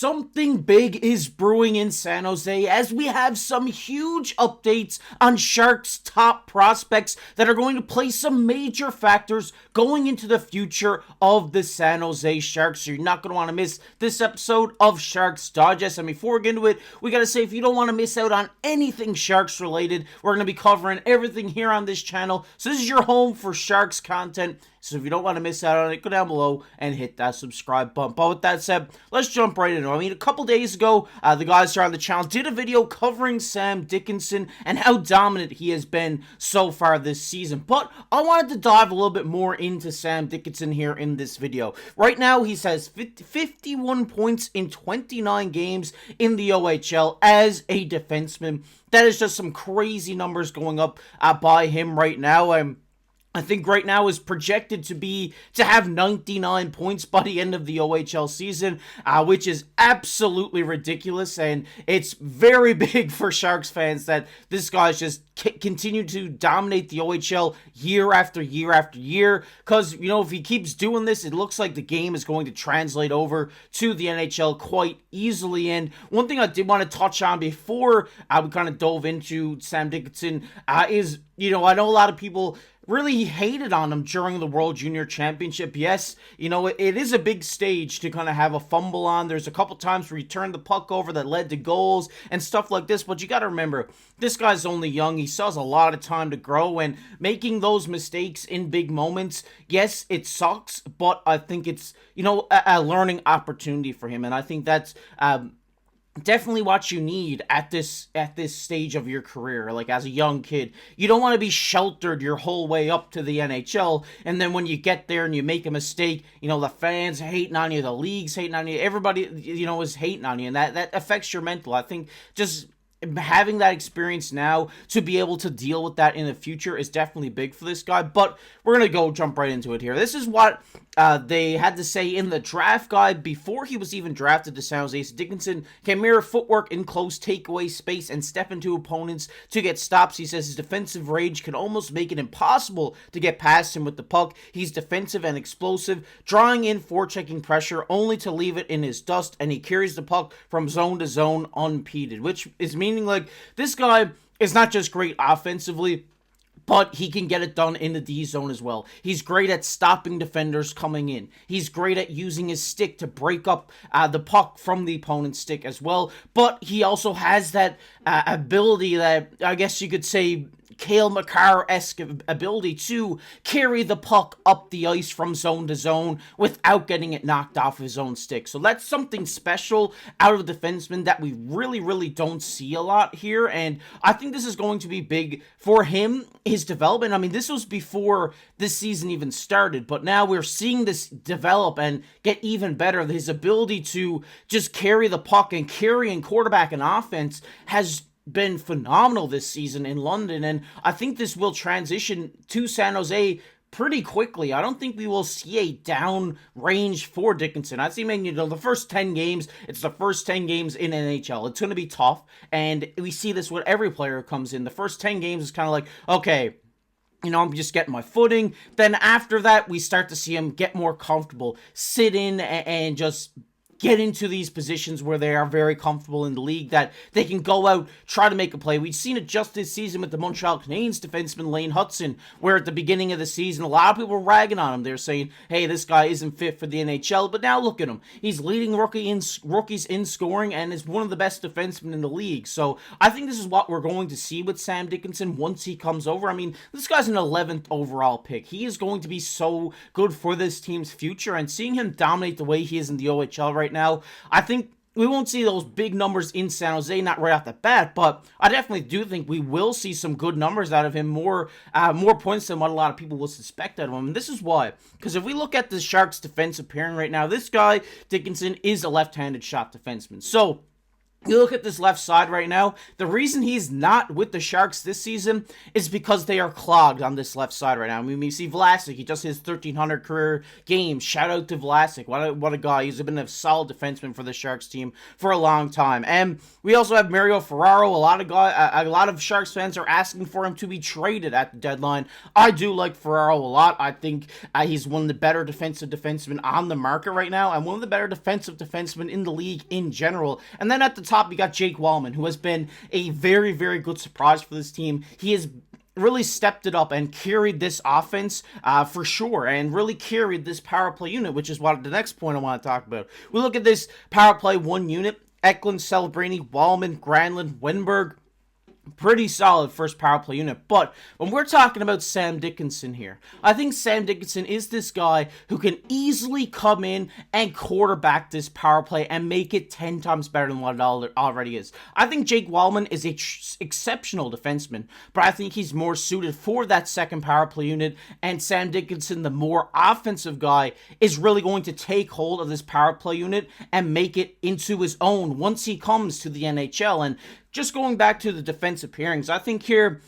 something big is brewing in San Jose as we have some huge updates on Sharks' top prospects that are going to play some major factors going into the future of the San Jose Sharks. So you're not going to want to miss this episode of Sharks Digest. And before we get into it, we got to say, if you don't want to miss out on anything Sharks related, we're going to be covering everything here on this channel. So this is your home for Sharks content. So if you don't want to miss out on it, go down below and hit that subscribe button. But with that said, let's jump right into it. I mean, a couple days ago, the guys here on the channel did a video covering Sam Dickinson and how dominant he has been so far this season. But I wanted to dive a little bit more into Sam Dickinson here in this video. Right now, he has 51 points in 29 games in the OHL as a defenseman. That is just some crazy numbers going up by him right now. I think right now is projected to have 99 points by the end of the OHL season, which is absolutely ridiculous, and it's very big for Sharks fans that this guy's just continue to dominate the OHL year after year after year, because, you know, if he keeps doing this, it looks like the game is going to translate over to the NHL quite easily. And one thing I did want to touch on before we kind of dove into Sam Dickinson is, you know, I know a lot of people really hated on him during the World Junior Championship. Yes, you know, it is a big stage to kind of have a fumble on. There's a couple times where he turned the puck over that led to goals and stuff like this, but you got to remember, this guy's only young. He still has a lot of time to grow, and making those mistakes in big moments, yes, it sucks, but I think it's, you know, a learning opportunity for him, and I think that's definitely what you need at this stage of your career. Like, as a young kid, you don't want to be sheltered your whole way up to the NHL, and then when you get there and you make a mistake, you know, the fans hating on you, the league's hating on you, everybody, you know, is hating on you, and that affects your mental. I think just having that experience now to be able to deal with that in the future is definitely big for this guy. But we're going to jump right into it here. This is what they had to say in the draft guide before he was even drafted to San Jose. So Dickinson can mirror footwork in close takeaway space and step into opponents to get stops. He says his defensive range can almost make it impossible to get past him with the puck. He's defensive and explosive, drawing in forechecking pressure only to leave it in his dust, and he carries the puck from zone to zone unimpeded, which is meaning like this guy is not just great offensively, but he can get it done in the D zone as well. He's great at stopping defenders coming in. He's great at using his stick to break up the puck from the opponent's stick as well. But he also has that ability that, I guess you could say, Cale Makar-esque ability to carry the puck up the ice from zone to zone without getting it knocked off his own stick. So that's something special out of a defenseman that we really don't see a lot here, and I think this is going to be big for him, his development. I mean, this was before this season even started, but now we're seeing this develop and get even better. His ability to just carry the puck and carry and quarterback an offense has been phenomenal this season in London, and I think this will transition to San Jose pretty quickly. I don't think we will see a down range for Dickinson. I see, man, you know, the first 10 games, it's the first 10 games in NHL. It's going to be tough, and we see this with every player who comes in. The first 10 games is kind of like, okay, you know, I'm just getting my footing. Then after that, we start to see him get more comfortable, sit in and just get into these positions where they are very comfortable in the league, that they can go out, try to make a play. We've seen it just this season with the Montreal Canadiens defenseman Lane Hutson, where at the beginning of the season, a lot of people were ragging on him. They're saying, hey, this guy isn't fit for the NHL, but now look at him. He's leading rookies in scoring and is one of the best defensemen in the league. So I think this is what we're going to see with Sam Dickinson once he comes over. I mean, this guy's an 11th overall pick. He is going to be so good for this team's future, and seeing him dominate the way he is in the OHL right now, I think we won't see those big numbers in San Jose, not right off the bat, but I definitely do think we will see some good numbers out of him, more points than what a lot of people will suspect out of him. And this is why, because if we look at the Sharks' defensive pairing right now, this guy, Dickinson, is a left-handed shot defenseman. So You look at this left side right now, the reason he's not with the Sharks this season is because they are clogged on this left side right now. I mean, we see Vlasic, he just his 1,300 career games. Shout out to Vlasic. What a guy. He's been a solid defenseman for the Sharks team for a long time. And we also have Mario Ferraro. A lot of Sharks fans are asking for him to be traded at the deadline. I do like Ferraro a lot. I think he's one of the better defensive defensemen on the market right now, and one of the better defensive defensemen in the league in general. And then at the top, you got Jake Wallman, who has been a very, very good surprise for this team. He has really stepped it up and carried this offense for sure, and really carried this power play unit, which is what the next point I want to talk about. We look at this power play one unit: Macklin, Celebrini, Wallman, Granlund, Wenberg. Pretty solid first power play unit. But when we're talking about Sam Dickinson here, I think Sam Dickinson is this guy who can easily come in and quarterback this power play and make it 10 times better than what it already is. I think Jake Wallman is an exceptional defenseman, but I think he's more suited for that second power play unit, and Sam Dickinson, the more offensive guy, is really going to take hold of this power play unit and make it into his own once he comes to the NHL. And just going back to the defensive pairings, I think here,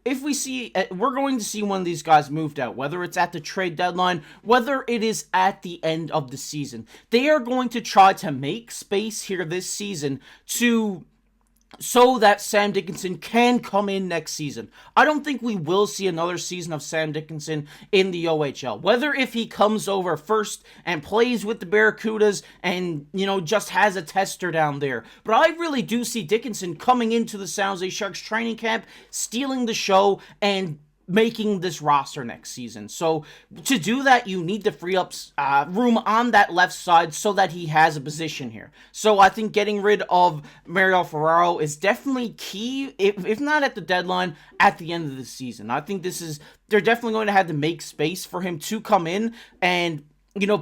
if we see, we're going to see one of these guys moved out, whether it's at the trade deadline, whether it is at the end of the season. They are going to try to make space here this season so that Sam Dickinson can come in next season. I don't think we will see another season of Sam Dickinson in the OHL. Whether if he comes over first and plays with the Barracudas and, just has a tester down there. But I really do see Dickinson coming into the San Jose Sharks training camp, stealing the show, and making this roster next season. So to do that, you need to free up room on that left side so that he has a position here. So I think getting rid of Mario Ferraro is definitely key, if not at the deadline, at the end of the season. I think they're definitely going to have to make space for him to come in and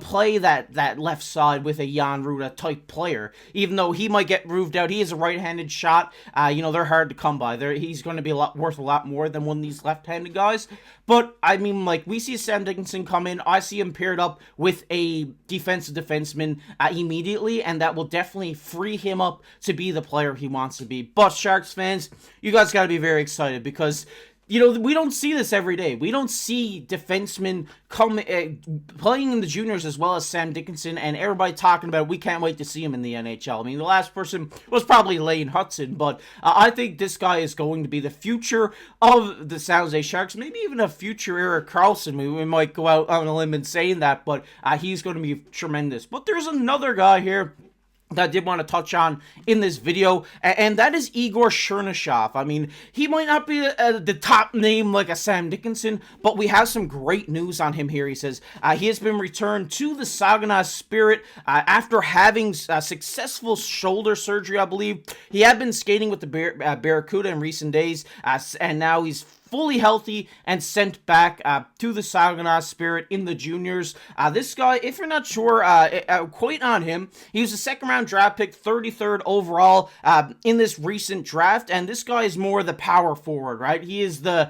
play that left side with a Jan Ruda type player. Even though he might get moved out, he is a right-handed shot. They're hard to come by. He's going to be worth a lot more than one of these left-handed guys. But, we see Sam Dickinson come in. I see him paired up with a defensive defenseman immediately, and that will definitely free him up to be the player he wants to be. But, Sharks fans, you guys got to be very excited because we don't see this every day. We don't see defensemen playing in the juniors as well as Sam Dickinson, and everybody talking about we can't wait to see him in the NHL. I mean, the last person was probably Lane Hudson, but I think this guy is going to be the future of the San Jose Sharks, maybe even a future Erik Karlsson. We might go out on a limb in saying that, but he's going to be tremendous. But there's another guy here that I did want to touch on in this video, and that is Igor Chernyshov. I mean, he might not be the top name like a Sam Dickinson, but we have some great news on him here. He says he has been returned to the Saginaw Spirit after having successful shoulder surgery, I believe. He had been skating with the Barracuda in recent days, and now he's fully healthy and sent back to the Saginaw Spirit in the juniors. This guy, if you're not sure quite on him, he was a second-round draft pick, 33rd overall in this recent draft, and this guy is more the power forward, right? He is the,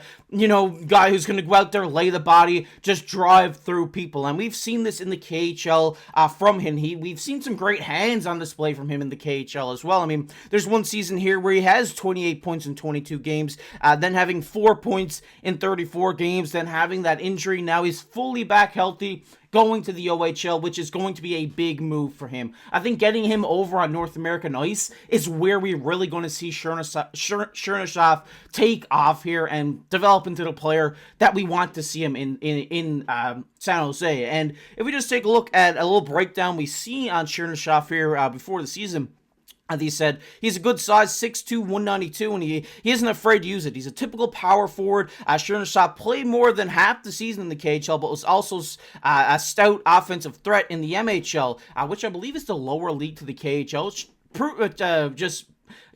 guy who's going to go out there, lay the body, just drive through people, and we've seen this in the KHL from him. We've seen some great hands on display from him in the KHL as well. I mean, there's one season here where he has 28 points in 22 games, then having 4 points in 34 games, then having that injury. Now he's fully back healthy, going to the OHL, which is going to be a big move for him. I think getting him over on North American ice is where we're really going to see Chernyshov take off here and develop into the player that we want to see him in San Jose. And if we just take a look at a little breakdown we see on Chernyshov here before the season, as he said, he's a good size, 6'2", 192, and he isn't afraid to use it. He's a typical power forward. Chernyshov played more than half the season in the KHL, but was also a stout offensive threat in the MHL, which I believe is the lower league to the KHL. Just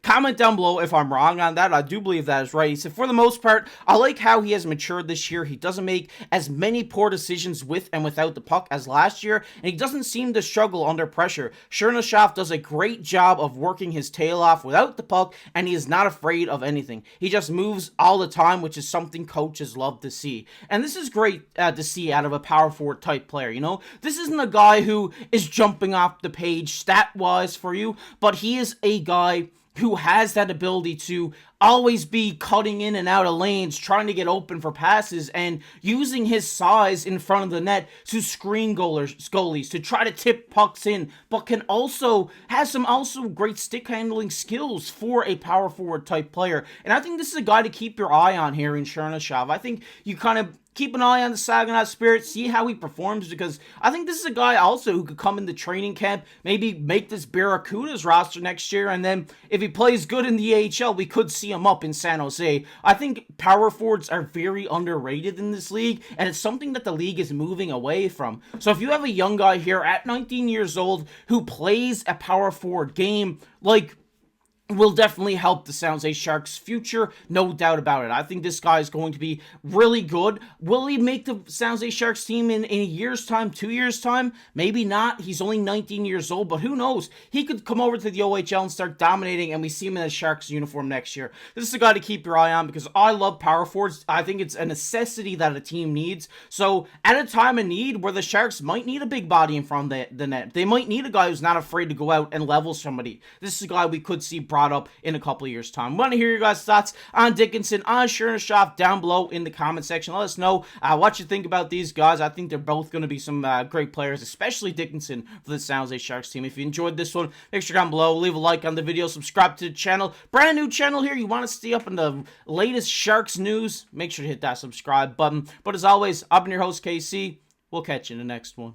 Comment down below if I'm wrong on that. I do believe that is right. He said, for the most part, I like how he has matured this year. He doesn't make as many poor decisions with and without the puck as last year, and he doesn't seem to struggle under pressure. Chernyshov does a great job of working his tail off without the puck, and he is not afraid of anything. He just moves all the time, which is something coaches love to see. And this is great to see out of a power forward type player, you know? This isn't a guy who is jumping off the page stat-wise for you, but he is a guy who has that ability to always be cutting in and out of lanes, trying to get open for passes, and using his size in front of the net to screen goalies, to try to tip pucks in, but can also, has some also great stick handling skills for a power forward type player. And I think this is a guy to keep your eye on here in Chernyshov. I think you kind of keep an eye on the Saginaw Spirit, see how he performs, because I think this is a guy also who could come into training camp, maybe make this Barracudas roster next year, and then if he plays good in the AHL, we could see him up in San Jose. I think power forwards are very underrated in this league, and it's something that the league is moving away from. So if you have a young guy here at 19 years old who plays a power forward game, like, will definitely help the San Jose Sharks' future, no doubt about it. I think this guy is going to be really good. Will he make the San Jose Sharks team in a year's time, 2 years' time? Maybe not. He's only 19 years old, but who knows? He could come over to the OHL and start dominating, and we see him in a Sharks uniform next year. This is a guy to keep your eye on because I love power forwards. I think it's a necessity that a team needs. So at a time of need where the Sharks might need a big body in front of the net, they might need a guy who's not afraid to go out and level somebody. This is a guy we could see brought up in a couple of years' time. Want to hear your guys' thoughts on Dickinson, on Chernyshov down below in the comment section. Let us know what you think about these guys. I think they're both going to be some great players, especially Dickinson for the San Jose Sharks team. If you enjoyed this one, make sure down below, leave a like on the video, subscribe to the channel. Brand new channel here. You want to stay up on the latest Sharks news, make sure to hit that subscribe button. But as always, I've been your host, KC. We'll catch you in the next one.